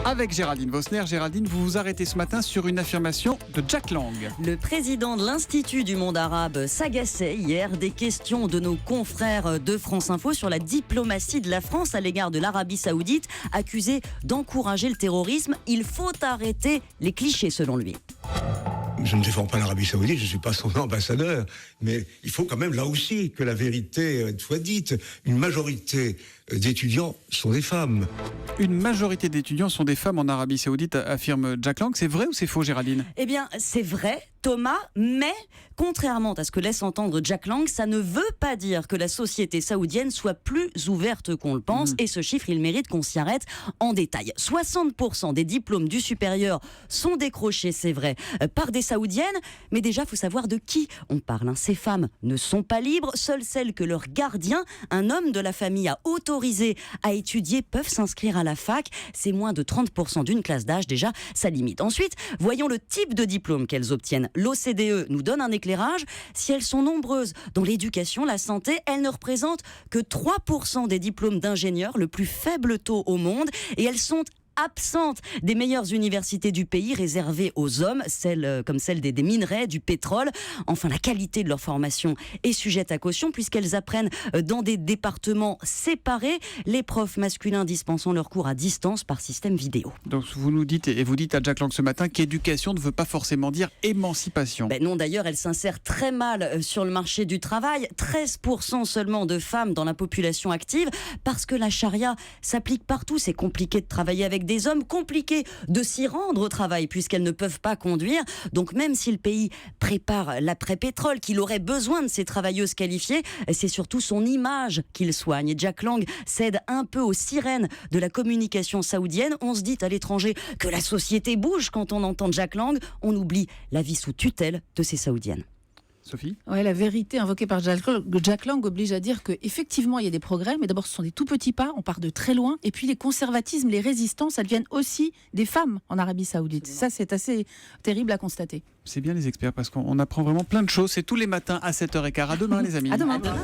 Avec Géraldine Vosner. Géraldine, vous vous arrêtez ce matin sur une affirmation de Jack Lang. Le président de l'Institut du monde arabe s'agaçait hier des questions de nos confrères de France Info sur la diplomatie de la France à l'égard de l'Arabie Saoudite, accusée d'encourager le terrorisme. Il faut arrêter les clichés selon lui. Je ne défends pas l'Arabie Saoudite, je ne suis pas son ambassadeur, mais il faut quand même là aussi que la vérité soit dite. Une majorité d'étudiants sont des femmes. Une majorité d'étudiants sont des femmes en Arabie Saoudite, affirme Jack Lang. C'est vrai ou c'est faux, Géraldine ? Eh bien, c'est vrai, Thomas, mais contrairement à ce que laisse entendre Jack Lang, ça ne veut pas dire que la société saoudienne soit plus ouverte qu'on le pense. Et ce chiffre, il mérite qu'on s'y arrête en détail. 60% des diplômes du supérieur sont décrochés, c'est vrai, par des Saoudiennes. Mais déjà, il faut savoir de qui on parle. Ces femmes ne sont pas libres. Seules celles que leur gardien, un homme de la famille, a autorisé à étudier peuvent s'inscrire à la fac. C'est moins de 30% d'une classe d'âge, déjà, ça limite. Ensuite, voyons le type de diplôme qu'elles obtiennent. L'OCDE nous donne un éclairage. Si elles sont nombreuses dans l'éducation, la santé, elles ne représentent que 3% des diplômes d'ingénieurs, le plus faible taux au monde, et elles sont absentes des meilleures universités du pays réservées aux hommes, comme celle des minerais, du pétrole. Enfin, la qualité de leur formation est sujette à caution puisqu'elles apprennent dans des départements séparés, les profs masculins dispensant leurs cours à distance par système vidéo. Donc vous nous dites, et vous dites à Jack Lang ce matin, qu'éducation ne veut pas forcément dire émancipation. Non, d'ailleurs, elle s'insère très mal sur le marché du travail. 13% seulement de femmes dans la population active, parce que la charia s'applique partout. C'est compliqué de travailler avec des hommes, compliqué de s'y rendre au travail puisqu'elles ne peuvent pas conduire. Donc même si le pays prépare l'après-pétrole, qu'il aurait besoin de ces travailleuses qualifiées, c'est surtout son image qu'il soigne. Et Jack Lang cède un peu aux sirènes de la communication saoudienne. On se dit à l'étranger que la société bouge quand on entend Jack Lang. On oublie la vie sous tutelle de ces saoudiennes. Sophie ? Ouais, la vérité invoquée par Jack Lang oblige à dire qu'effectivement, il y a des progrès, mais d'abord, ce sont des tout petits pas, on part de très loin, et puis les conservatismes, les résistances, elles viennent aussi des femmes en Arabie Saoudite. Ça, c'est assez terrible à constater. C'est bien les experts, parce qu'on apprend vraiment plein de choses. C'est tous les matins à 7h15. À demain, les amis. À demain. À demain.